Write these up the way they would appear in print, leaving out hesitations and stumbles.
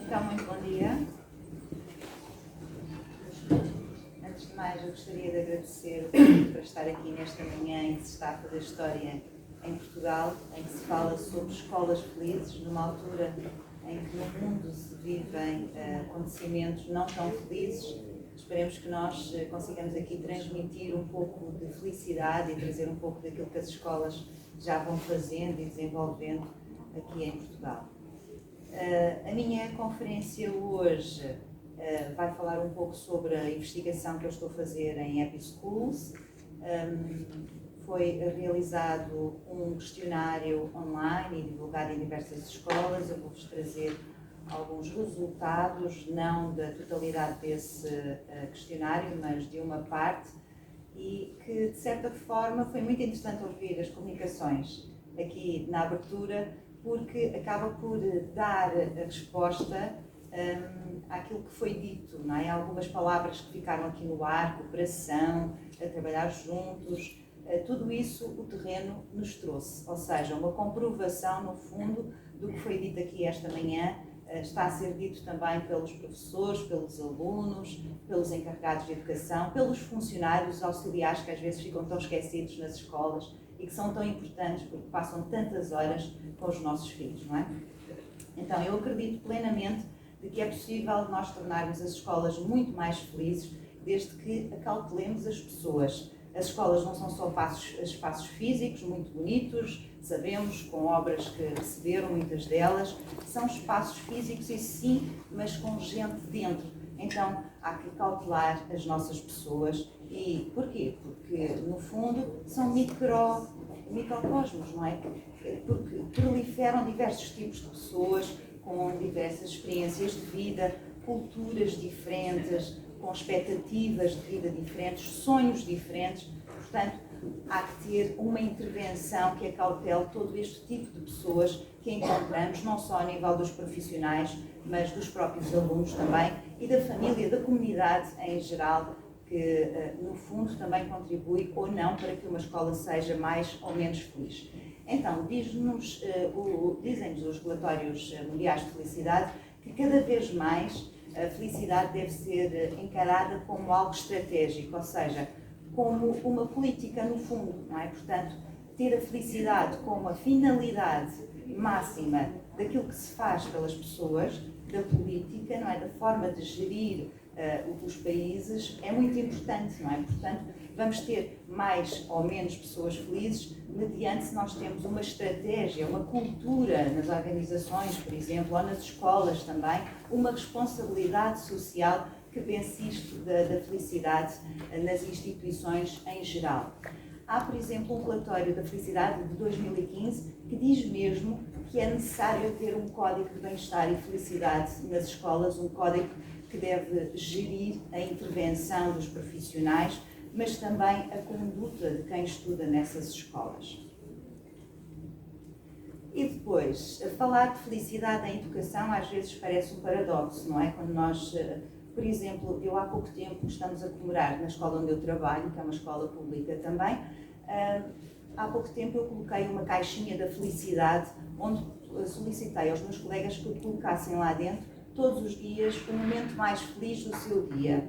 Então, muito bom dia. Antes de mais, eu gostaria de agradecer o convite para estar aqui nesta manhã em que se está a fazer história em Portugal, em que se fala sobre escolas felizes, numa altura em que no mundo se vivem acontecimentos não tão felizes. Esperemos que nós consigamos aqui transmitir um pouco de felicidade e trazer um pouco daquilo que as escolas já vão fazendo e desenvolvendo aqui em Portugal. A minha conferência hoje vai falar um pouco sobre a investigação que eu estou a fazer em Happy Schools. Foi realizado um questionário online e divulgado em diversas escolas. Eu vou-vos trazer alguns resultados, não da totalidade desse questionário, mas de uma parte, e que, de certa forma, foi muito interessante ouvir as comunicações aqui na abertura, porque acaba por dar a resposta àquilo que foi dito, não é? Algumas palavras que ficaram aqui no ar, cooperação, a trabalhar juntos, tudo isso o terreno nos trouxe, ou seja, uma comprovação, no fundo, do que foi dito aqui esta manhã. Está a ser dito também pelos professores, pelos alunos, pelos encarregados de educação, pelos funcionários auxiliares que às vezes ficam tão esquecidos nas escolas e que são tão importantes porque passam tantas horas com os nossos filhos, não é? Então, eu acredito plenamente de que é possível nós tornarmos as escolas muito mais felizes desde que acautelemos as pessoas. As escolas não são só espaços físicos muito bonitos, sabemos, com obras que receberam, muitas delas, são espaços físicos e sim, mas com gente dentro. Então, há que cautelar as nossas pessoas. E porquê? Porque, no fundo, são microcosmos, não é? Porque proliferam diversos tipos de pessoas, com diversas experiências de vida, culturas diferentes, com expectativas de vida diferentes, sonhos diferentes. Portanto, há que ter uma intervenção que acautele todo este tipo de pessoas que encontramos, não só a nível dos profissionais, mas dos próprios alunos também e da família, da comunidade em geral, que no fundo também contribui ou não para que uma escola seja mais ou menos feliz. Então, dizem-nos os relatórios mundiais de felicidade que cada vez mais a felicidade deve ser encarada como algo estratégico, ou seja, como uma política no fundo, não é? Portanto, ter a felicidade como a finalidade máxima daquilo que se faz pelas pessoas, da política, não é? Da forma de gerir os países, é muito importante, não é? Portanto, vamos ter mais ou menos pessoas felizes mediante se nós temos uma estratégia, uma cultura nas organizações, por exemplo, ou nas escolas também, uma responsabilidade social que pense isto da felicidade nas instituições em geral. Há, por exemplo, um relatório da felicidade de 2015 que diz mesmo que é necessário ter um código de bem-estar e felicidade nas escolas, um código que deve gerir a intervenção dos profissionais, mas também a conduta de quem estuda nessas escolas. E depois, falar de felicidade em educação às vezes parece um paradoxo, não é? Quando nós, por exemplo, eu há pouco tempo estamos a comemorar na escola onde eu trabalho, que é uma escola pública também, há pouco tempo eu coloquei uma caixinha da felicidade onde solicitei aos meus colegas que colocassem lá dentro todos os dias o momento mais feliz do seu dia.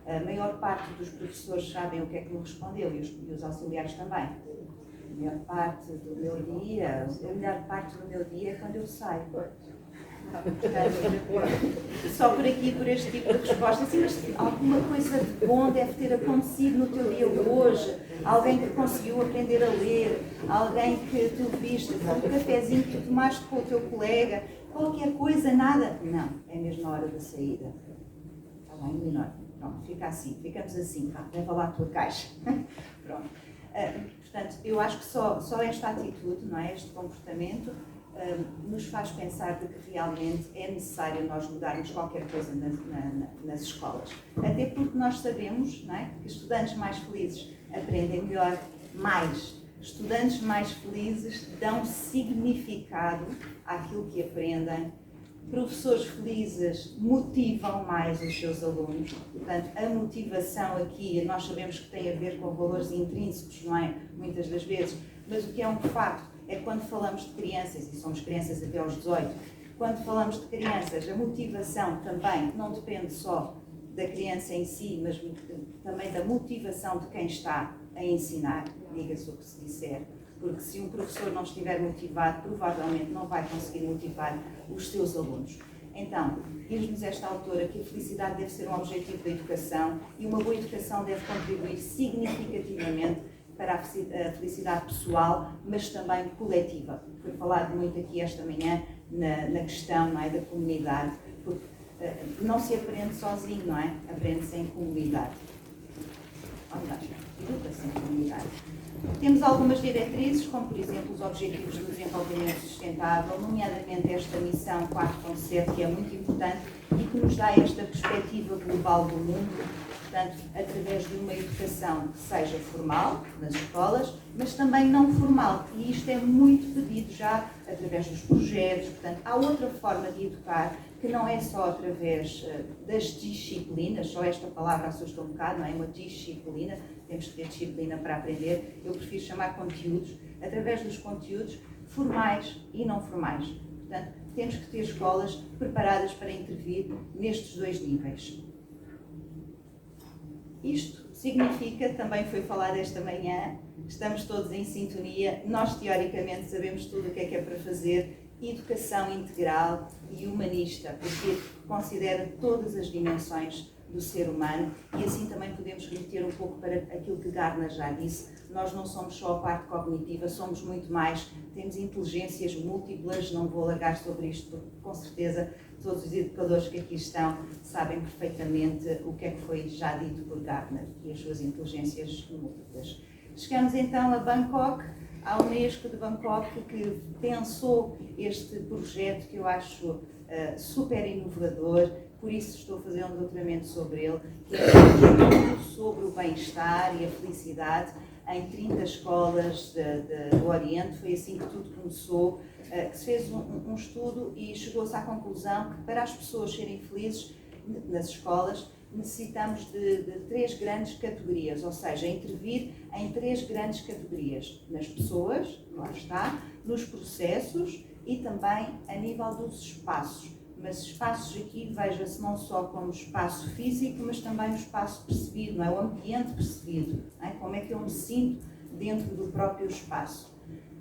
A maior parte dos professores sabem o que é que me respondeu e os auxiliares também. A melhor parte do meu dia é quando eu saio. Só por aqui, por este tipo de resposta. Sim, mas alguma coisa de bom deve ter acontecido no teu dia de hoje. Alguém que conseguiu aprender a ler, alguém que tu viste, um cafezinho que tu tomaste com o teu colega, qualquer coisa, nada. Não, é mesmo na hora da saída. Está bem, menor. Pronto, ficamos assim, leva lá a tua caixa. Pronto. Portanto, eu acho que só esta atitude, não é? Este comportamento, nos faz pensar de que realmente é necessário nós mudarmos qualquer coisa nas escolas. Até porque nós sabemos, não é? Que estudantes mais felizes aprendem melhor, mais. Estudantes mais felizes dão significado àquilo que aprendem. Professores felizes motivam mais os seus alunos. Portanto, a motivação aqui, nós sabemos que tem a ver com valores intrínsecos, não é? Muitas das vezes. Mas o que é um facto é que quando falamos de crianças, e somos crianças até aos 18, Quando falamos de crianças, a motivação também não depende só da criança em si, mas também da motivação de quem está a ensinar, diga-se o que se disser, porque se um professor não estiver motivado, provavelmente não vai conseguir motivar os seus alunos. Então, diz-nos esta autora que a felicidade deve ser um objetivo da educação e uma boa educação deve contribuir significativamente para a felicidade pessoal, mas também coletiva. Foi falado muito aqui esta manhã na questão, não é, da comunidade, porque não se aprende sozinho, não é? Aprende-se em comunidade. Educa-se em comunidade. Temos algumas diretrizes, como por exemplo os Objetivos do Desenvolvimento Sustentável, nomeadamente esta missão 4.7, que é muito importante e que nos dá esta perspectiva global do mundo, portanto, através de uma educação que seja formal, nas escolas, mas também não formal, e isto é muito pedido já através dos projetos, portanto, há outra forma de educar que não é só através das disciplinas, só esta palavra assusta um bocado, não é? Uma disciplina, temos que ter disciplina para aprender, eu prefiro chamar conteúdos, através dos conteúdos formais e não formais. Portanto, temos que ter escolas preparadas para intervir nestes dois níveis. Isto significa, também foi falado esta manhã, estamos todos em sintonia, nós teoricamente sabemos tudo o que é para fazer, educação integral e humanista, porque considera todas as dimensões do ser humano e assim também podemos remeter um pouco para aquilo que Gardner já disse, nós não somos só a parte cognitiva, somos muito mais, temos inteligências múltiplas, não vou alargar sobre isto porque com certeza todos os educadores que aqui estão sabem perfeitamente o que é que foi já dito por Gardner e as suas inteligências múltiplas. Chegamos então a Bangkok, à Unesco de Bangkok, que pensou este projeto que eu acho super inovador, por isso estou a fazer um doutoramento sobre ele, que é sobre o bem-estar e a felicidade em 30 escolas do Oriente. Foi assim que tudo começou, que se fez um estudo e chegou-se à conclusão que para as pessoas serem felizes nas escolas necessitamos de 3 grandes categorias, ou seja, intervir em 3 grandes categorias, nas pessoas, lá está, nos processos e também a nível dos espaços. Mas espaços aqui, veja-se não só como espaço físico, mas também o espaço percebido, não é? O ambiente percebido, não é? Como é que eu me sinto dentro do próprio espaço.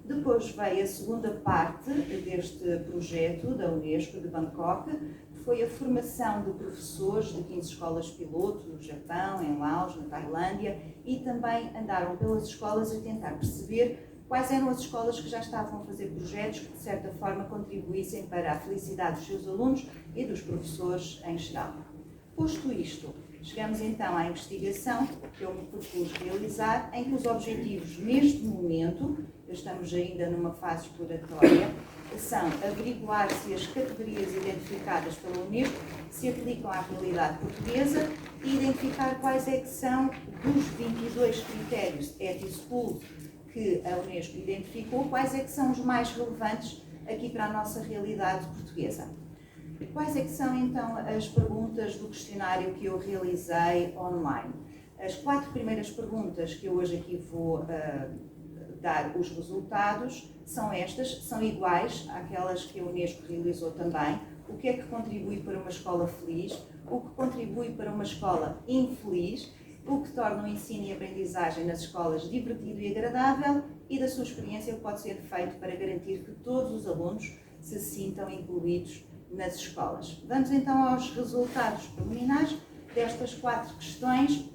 Depois veio a segunda parte deste projeto da Unesco de Bangkok, que foi a formação de professores de 15 escolas piloto no Japão, em Laos, na Tailândia, e também andaram pelas escolas a tentar perceber quais eram as escolas que já estavam a fazer projetos que, de certa forma, contribuíssem para a felicidade dos seus alunos e dos professores em geral. Posto isto, chegamos então à investigação que eu me propus realizar, em que os objetivos, neste momento, estamos ainda numa fase exploratória, são averiguar se as categorias identificadas pela Unesco se aplicam à realidade portuguesa e identificar quais é que são dos 22 critérios ETI-School que a Unesco identificou, quais é que são os mais relevantes aqui para a nossa realidade portuguesa. Quais é que são então as perguntas do questionário que eu realizei online? As 4 primeiras perguntas que eu hoje aqui vou dar os resultados são estas, são iguais àquelas que a Unesco realizou também. O que é que contribui para uma escola feliz? O que contribui para uma escola infeliz? O que torna o ensino e a aprendizagem nas escolas divertido e agradável? E da sua experiência, o que pode ser feito para garantir que todos os alunos se sintam incluídos nas escolas. Vamos então aos resultados preliminares destas 4 questões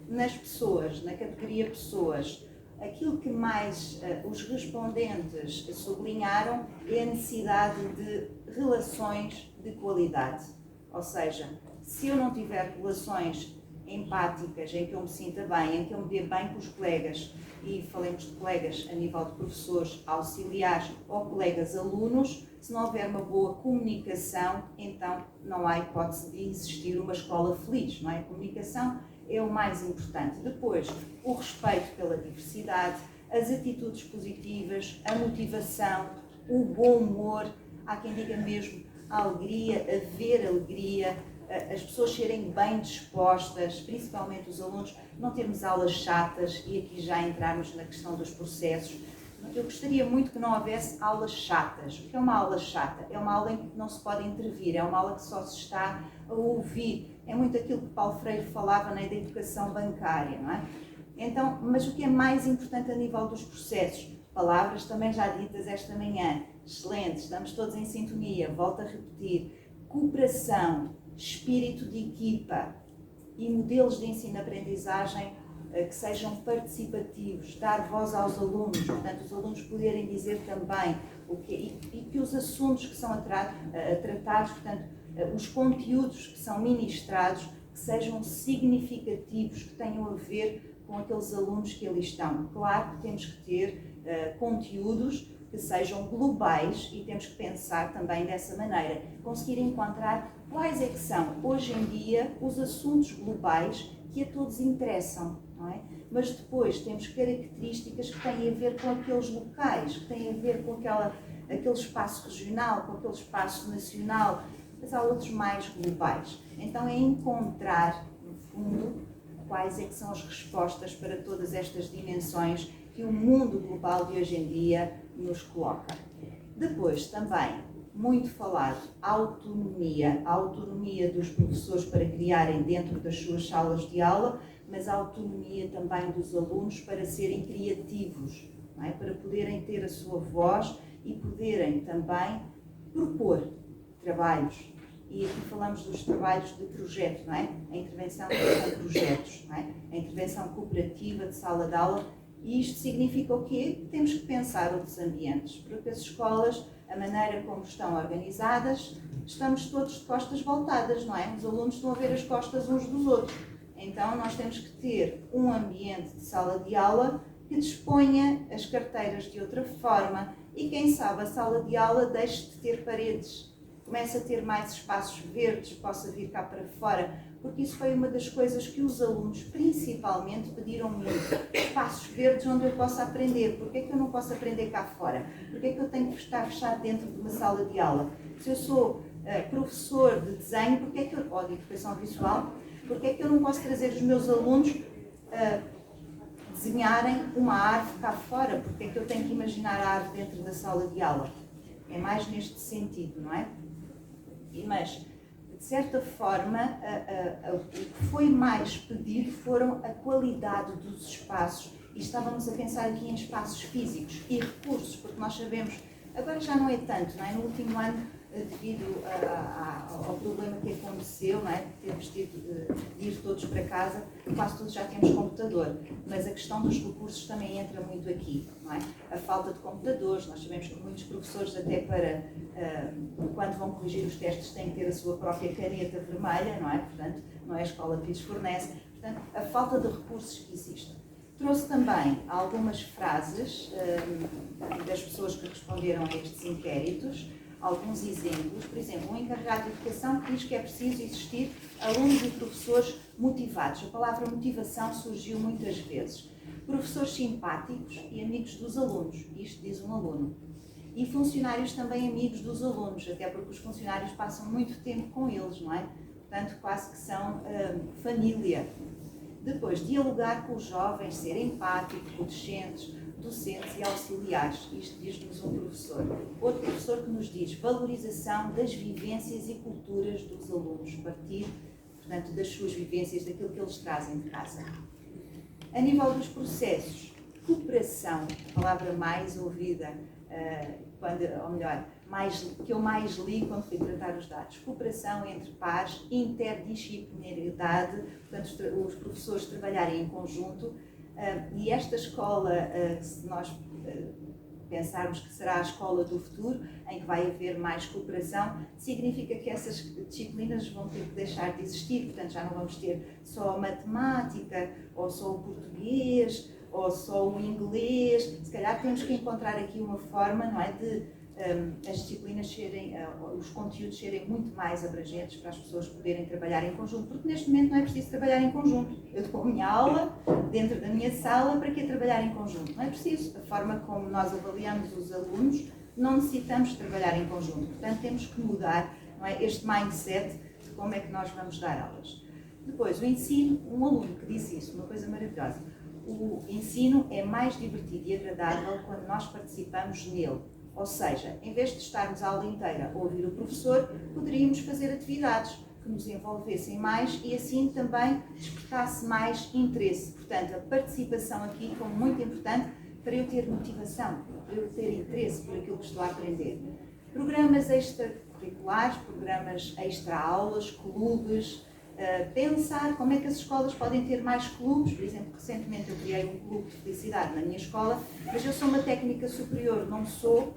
nas pessoas, na categoria pessoas. Aquilo que mais os respondentes sublinharam é a necessidade de relações de qualidade. Ou seja, se eu não tiver relações empáticas, em que eu me sinta bem, em que eu me dê bem com os colegas, e falemos de colegas a nível de professores auxiliares ou colegas alunos, se não houver uma boa comunicação, então não há hipótese de existir uma escola feliz, não é? A comunicação é o mais importante. Depois, o respeito pela diversidade, as atitudes positivas, a motivação, o bom humor, há quem diga mesmo a alegria, haver alegria, as pessoas serem bem dispostas, principalmente os alunos, não termos aulas chatas e aqui já entrarmos na questão dos processos. Eu gostaria muito que não houvesse aulas chatas. O que é uma aula chata? É uma aula em que não se pode intervir, é uma aula que só se está a ouvir. É muito aquilo que Paulo Freire falava na educação bancária, não é? Então, mas o que é mais importante a nível dos processos? Palavras também já ditas esta manhã, excelentes, estamos todos em sintonia, volto a repetir. Cooperação, espírito de equipa e modelos de ensino-aprendizagem que sejam participativos, dar voz aos alunos, portanto, os alunos poderem dizer também o que e que os assuntos que são tratados, portanto, os conteúdos que são ministrados, que sejam significativos, que tenham a ver com aqueles alunos que ali estão. Claro que temos que ter conteúdos que sejam globais e temos que pensar também dessa maneira, conseguir encontrar quais é que são, hoje em dia, os assuntos globais que a todos interessam, não é? Mas depois temos características que têm a ver com aqueles locais, que têm a ver com aquele espaço regional, com aquele espaço nacional, mas há outros mais globais. Então é encontrar, no fundo, quais é que são as respostas para todas estas dimensões que o mundo global de hoje em dia nos coloca. Depois também, muito falado, a autonomia dos professores para criarem dentro das suas salas de aula, mas a autonomia também dos alunos para serem criativos, não é? Para poderem ter a sua voz e poderem também propor trabalhos. E aqui falamos dos trabalhos de projeto, não é? A intervenção com projetos, não é? A intervenção cooperativa de sala de aula. E isto significa o quê? Temos que pensar outros ambientes, porque as escolas, a maneira como estão organizadas, estamos todos de costas voltadas, não é? Os alunos estão a ver as costas uns dos outros. Então, nós temos que ter um ambiente de sala de aula que disponha as carteiras de outra forma e, quem sabe, a sala de aula deixe de ter paredes, comece a ter mais espaços verdes, possa vir cá para fora, porque isso foi uma das coisas que os alunos, principalmente, pediram muito. Espaços verdes onde eu possa aprender. Porquê é que eu não posso aprender cá fora? Porquê é que eu tenho que estar fechado dentro de uma sala de aula? Se eu sou professor de desenho, porquê é que ou de educação visual, porquê é que eu não posso trazer os meus alunos desenharem uma árvore cá fora? Porquê é que eu tenho que imaginar a árvore dentro da sala de aula? É mais neste sentido, não é? Mas, de certa forma, o que foi mais pedido foram a qualidade dos espaços. E estávamos a pensar aqui em espaços físicos e recursos, porque nós sabemos, agora já não é tanto, não é? No último ano, devido ao problema que aconteceu, não é? Temos tido de ir todos para casa, quase todos já temos computador, mas a questão dos recursos também entra muito aqui, não é? A falta de computadores, nós sabemos que muitos professores até para, quando vão corrigir os testes, têm que ter a sua própria caneta vermelha, não é? Portanto, não é a escola que lhes fornece, portanto, a falta de recursos que existe. Trouxe também algumas frases das pessoas que responderam a estes inquéritos, alguns exemplos. Por exemplo, um encarregado de educação que diz que é preciso existir alunos e professores motivados. A palavra motivação surgiu muitas vezes. Professores simpáticos e amigos dos alunos, isto diz um aluno. E funcionários também amigos dos alunos, até porque os funcionários passam muito tempo com eles, não é? Portanto, quase que são família. Depois, dialogar com os jovens, ser empático, com docentes e auxiliares. Isto diz-nos um professor. Outro professor que nos diz valorização das vivências e culturas dos alunos, partir, portanto, das suas vivências, daquilo que eles trazem de casa. A nível dos processos, cooperação, a palavra mais ouvida, ou melhor, que eu mais li quando fui tratar os dados. Cooperação entre pares, interdisciplinaridade, portanto, os professores trabalharem em conjunto. E esta escola, se nós pensarmos que será a escola do futuro, em que vai haver mais cooperação, significa que essas disciplinas vão ter que deixar de existir. Portanto, já não vamos ter só a matemática, ou só o português, ou só o inglês. Se calhar temos que encontrar aqui uma forma, não é, de as disciplinas serem, os conteúdos serem muito mais abrangentes para as pessoas poderem trabalhar em conjunto, porque neste momento não é preciso trabalhar em conjunto. Eu dou a minha aula dentro da minha sala, para que trabalhar em conjunto? Não é preciso. A forma como nós avaliamos os alunos, não necessitamos trabalhar em conjunto. Portanto, temos que mudar, não é, este mindset de como é que nós vamos dar aulas. Depois, o ensino, um aluno que disse isso, uma coisa maravilhosa. o ensino é mais divertido e agradável quando nós participamos nele. Ou seja, em vez de estarmos a aula inteira a ouvir o professor, poderíamos fazer atividades que nos envolvessem mais e assim também despertasse mais interesse. Portanto, a participação aqui como muito importante para eu ter motivação, para eu ter interesse por aquilo que estou a aprender. Programas extracurriculares, programas extra-aulas, clubes, pensar como é que as escolas podem ter mais clubes. Por exemplo, recentemente eu criei um clube de felicidade na minha escola, mas eu sou uma técnica superior, não sou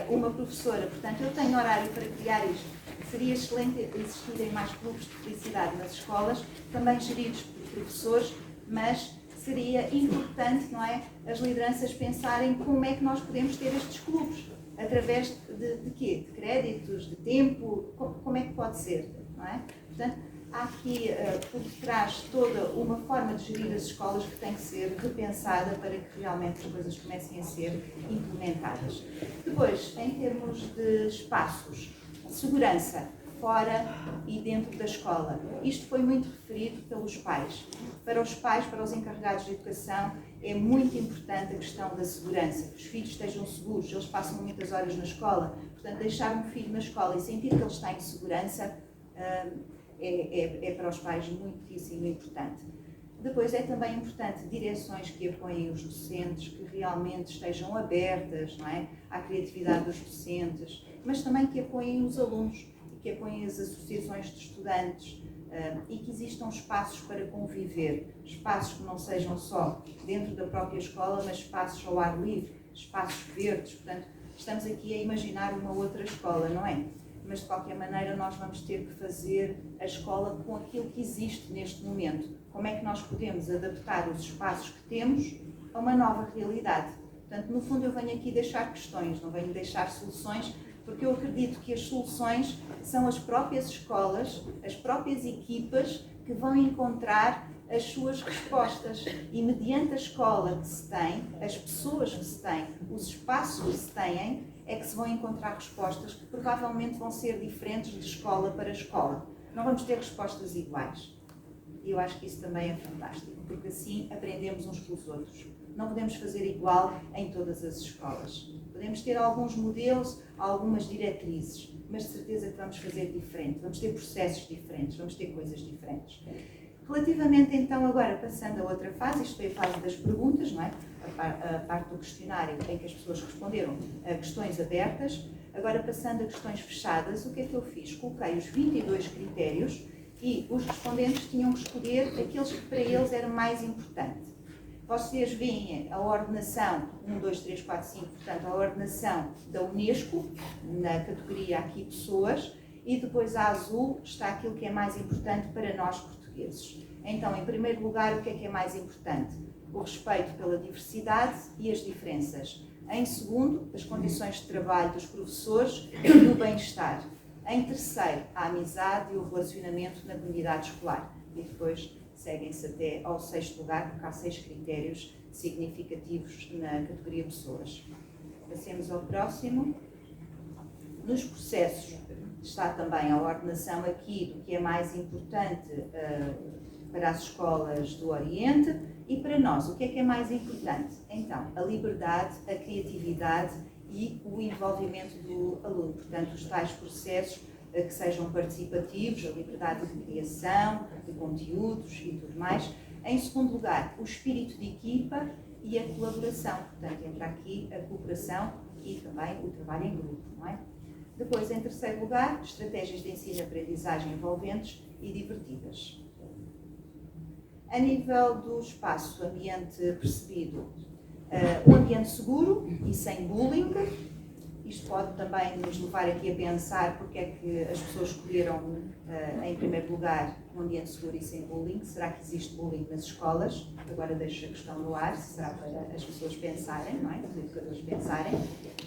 uma professora, portanto eu tenho horário para criar isto. Seria excelente existirem mais clubes de felicidade nas escolas, também geridos por professores, mas seria importante, não é, as lideranças pensarem como é que nós podemos ter estes clubes, através de quê? De créditos, de tempo, como é que pode ser, não é? Portanto, há aqui por detrás toda uma forma de gerir as escolas que tem que ser repensada para que realmente as coisas comecem a ser implementadas. Depois, em termos de espaços, segurança fora e dentro da escola. Isto foi muito referido pelos pais. Para os pais, para os encarregados de educação, é muito importante a questão da segurança, que os filhos estejam seguros, eles passam muitas horas na escola, portanto deixar um filho na escola e sentir que ele está em segurança é para os pais muitíssimo importante. Depois é também importante direções que apoiem os docentes, que realmente estejam abertas, não é, à criatividade dos docentes, mas também que apoiem os alunos, que apoiem as associações de estudantes e que existam espaços para conviver, espaços que não sejam só dentro da própria escola, mas espaços ao ar livre, espaços verdes. Portanto, estamos aqui a imaginar uma outra escola, não é? Mas de qualquer maneira nós vamos ter que fazer a escola com aquilo que existe neste momento. Como é que nós podemos adaptar os espaços que temos a uma nova realidade? Portanto, no fundo eu venho aqui deixar questões, não venho deixar soluções, porque eu acredito que as soluções são as próprias escolas, as próprias equipas que vão encontrar as suas respostas e mediante a escola que se tem, as pessoas que se têm, os espaços que se têm, é que se vão encontrar respostas que provavelmente vão ser diferentes de escola para escola. Não vamos ter respostas iguais. E eu acho que isso também é fantástico, porque assim aprendemos uns com os outros. Não podemos fazer igual em todas as escolas. Podemos ter alguns modelos, algumas diretrizes, mas de certeza que vamos fazer diferente, vamos ter processos diferentes, vamos ter coisas diferentes. Relativamente então agora, passando a outra fase, isto foi a fase das perguntas, não é? A parte do questionário em que as pessoas responderam a questões abertas. Agora passando a questões fechadas, o que é que eu fiz? Coloquei os 22 critérios e os respondentes tinham que escolher aqueles que para eles eram mais importantes. Vocês veem a ordenação 1, 2, 3, 4, 5, portanto a ordenação da Unesco, na categoria aqui pessoas, e depois a azul está aquilo que é mais importante para nós portugueses. Então, em primeiro lugar, o que é mais importante? O respeito pela diversidade e as diferenças. Em segundo, as condições de trabalho dos professores e o bem-estar. Em terceiro, a amizade e o relacionamento na comunidade escolar. E depois seguem-se até ao sexto lugar, porque há 6 critérios significativos na categoria pessoas. Passemos ao próximo. Nos processos está também a ordenação aqui do que é mais importante para as escolas do Oriente e para nós. O que é mais importante? Então, a liberdade, a criatividade e o envolvimento do aluno. Portanto, os tais processos que sejam participativos, a liberdade de criação, de conteúdos e tudo mais. Em segundo lugar, o espírito de equipa e a colaboração. Portanto, entra aqui a cooperação e também o trabalho em grupo, não é? Depois, em terceiro lugar, estratégias de ensino e aprendizagem envolventes e divertidas. A nível do espaço, ambiente percebido, um ambiente seguro e sem bullying. Isto pode também nos levar aqui a pensar porque é que as pessoas escolheram, em primeiro lugar, um ambiente seguro e sem bullying. Será que existe bullying nas escolas? Agora deixo a questão no ar, será para as pessoas pensarem, não é? Os educadores pensarem.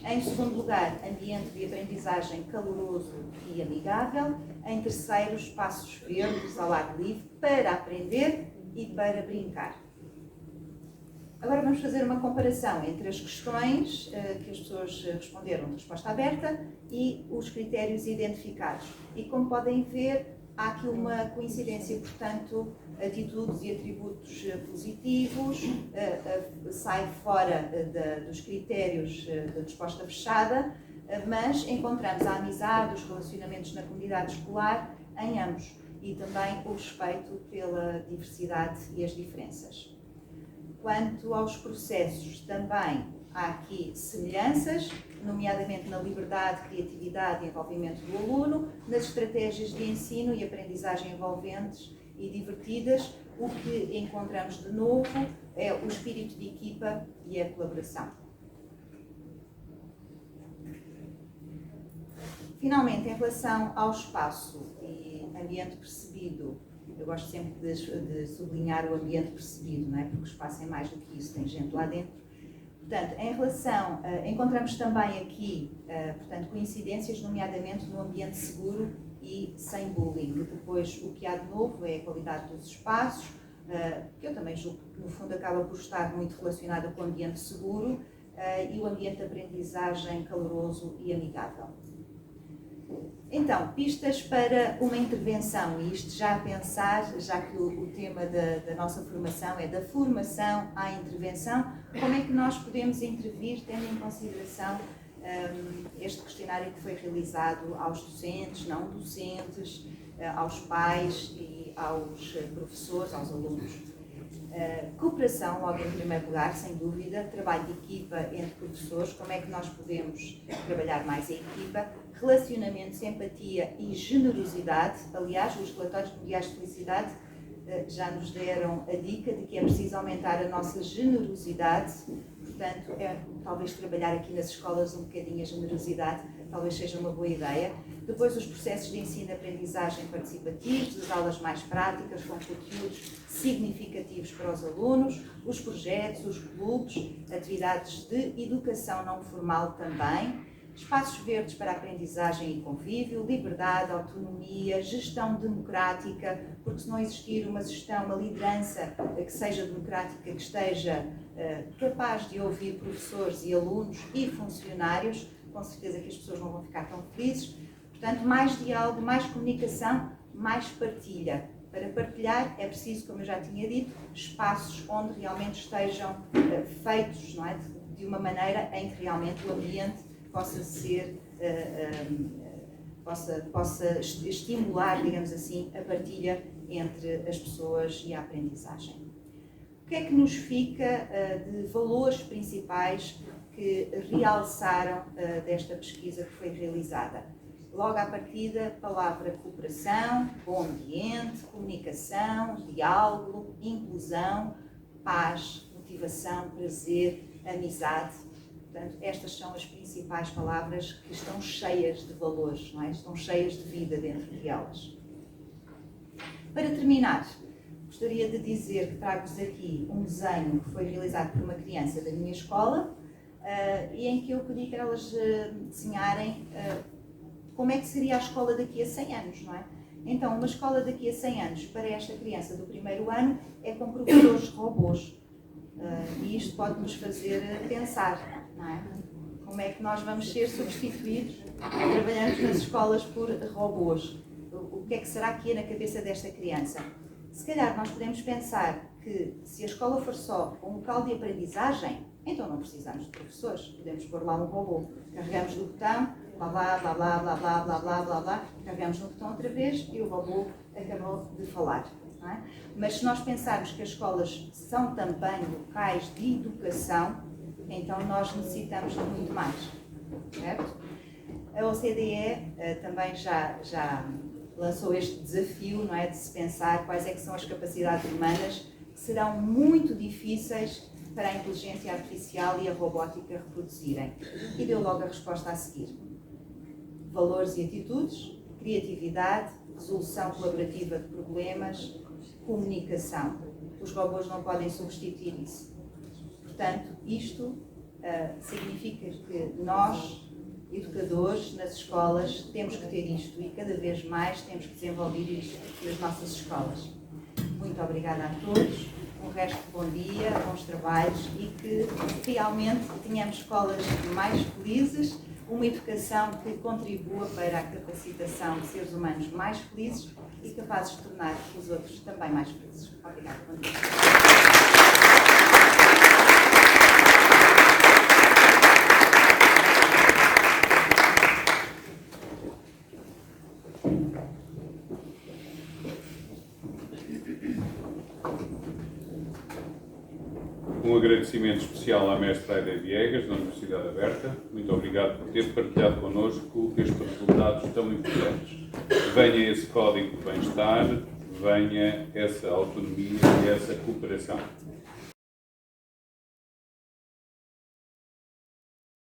Em segundo lugar, ambiente de aprendizagem caloroso e amigável. Em terceiro, espaços verdes ao ar livre para aprender e para brincar. Agora vamos fazer uma comparação entre as questões que as pessoas responderam de resposta aberta e os critérios identificados. E como podem ver, há aqui uma coincidência, portanto, atitudes e atributos positivos, sai fora dos critérios da resposta fechada, mas encontramos a amizade, os relacionamentos na comunidade escolar em ambos e também o respeito pela diversidade e as diferenças. Quanto aos processos, também há aqui semelhanças, nomeadamente na liberdade, criatividade e envolvimento do aluno, nas estratégias de ensino e aprendizagem envolventes e divertidas. O que encontramos de novo é o espírito de equipa e a colaboração. Finalmente, em relação ao espaço e ambiente percebido, eu gosto sempre de sublinhar o ambiente percebido, não é? Porque o espaço é mais do que isso, tem gente lá dentro. Portanto, em relação, encontramos também aqui, portanto, coincidências, nomeadamente no ambiente seguro e sem bullying. Depois, o que há de novo é a qualidade dos espaços, que eu também julgo que, no fundo, acaba por estar muito relacionada com o ambiente seguro e o ambiente de aprendizagem caloroso e amigável. Então, pistas para uma intervenção, e isto já a pensar, já que o tema da nossa formação é da formação à intervenção, como é que nós podemos intervir tendo em consideração este questionário que foi realizado aos docentes, não docentes, aos pais e aos professores, aos alunos. Cooperação, logo em primeiro lugar, sem dúvida, trabalho de equipa entre professores, como é que nós podemos trabalhar mais em equipa, relacionamentos, empatia e generosidade. Aliás, os relatórios mundiais de felicidade já nos deram a dica de que é preciso aumentar a nossa generosidade, portanto, talvez trabalhar aqui nas escolas um bocadinho a generosidade, talvez seja uma boa ideia. Depois, os processos de ensino e aprendizagem participativos, as aulas mais práticas, com conteúdos significativos para os alunos, os projetos, os clubes, atividades de educação não formal também, espaços verdes para aprendizagem e convívio, liberdade, autonomia, gestão democrática, porque se não existir uma gestão, uma liderança que seja democrática, que esteja capaz de ouvir professores e alunos e funcionários, com certeza que as pessoas não vão ficar tão felizes. Portanto, mais diálogo, mais comunicação, mais partilha. Para partilhar é preciso, como eu já tinha dito, espaços onde realmente estejam feitos, não é? De uma maneira em que realmente o ambiente possa ser, possa estimular, digamos assim, a partilha entre as pessoas e a aprendizagem. O que é que nos fica de valores principais que realçaram desta pesquisa que foi realizada? Logo à partida, a palavra cooperação, bom ambiente, comunicação, diálogo, inclusão, paz, motivação, prazer, amizade. Portanto, estas são as principais palavras que estão cheias de valores, não é? Estão cheias de vida dentro de elas. Para terminar, gostaria de dizer que trago-vos aqui um desenho que foi realizado por uma criança da minha escola e em que eu pedi para elas desenharem como é que seria a escola daqui a 100 anos, não é? Então, uma escola daqui a 100 anos para esta criança do primeiro ano é com professores robôs. E isto pode nos fazer pensar, não é? Como é que nós vamos ser substituídos, trabalhando nas escolas por robôs? O que é que será que é na cabeça desta criança? Se calhar nós podemos pensar que se a escola for só um local de aprendizagem, então não precisamos de professores, podemos pôr lá um robô. Carregamos no botão, blá blá blá blá blá blá blá blá blá blá, carregamos no botão outra vez e o robô acabou de falar. Não é? Mas se nós pensarmos que as escolas são também locais de educação, então nós necessitamos de muito mais, certo? A OCDE também já lançou este desafio, não é, de se pensar quais é que são as capacidades humanas que serão muito difíceis para a inteligência artificial e a robótica reproduzirem. E deu logo a resposta a seguir. Valores e atitudes, criatividade, resolução colaborativa de problemas, comunicação. Os robôs não podem substituir isso. Portanto, isto significa que nós, educadores nas escolas, temos que ter isto e cada vez mais temos que desenvolver isto nas nossas escolas. Muito obrigada a todos, um resto de bom dia, bons trabalhos e que realmente tenhamos escolas mais felizes, uma educação que contribua para a capacitação de seres humanos mais felizes e capazes de tornar os outros também mais felizes. Obrigada. Bom dia. Um agradecimento especial à mestra Aida Viegas, da Universidade Aberta. Muito obrigado por ter partilhado connosco estes resultados tão importantes. Venha esse código de bem-estar, venha essa autonomia e essa cooperação.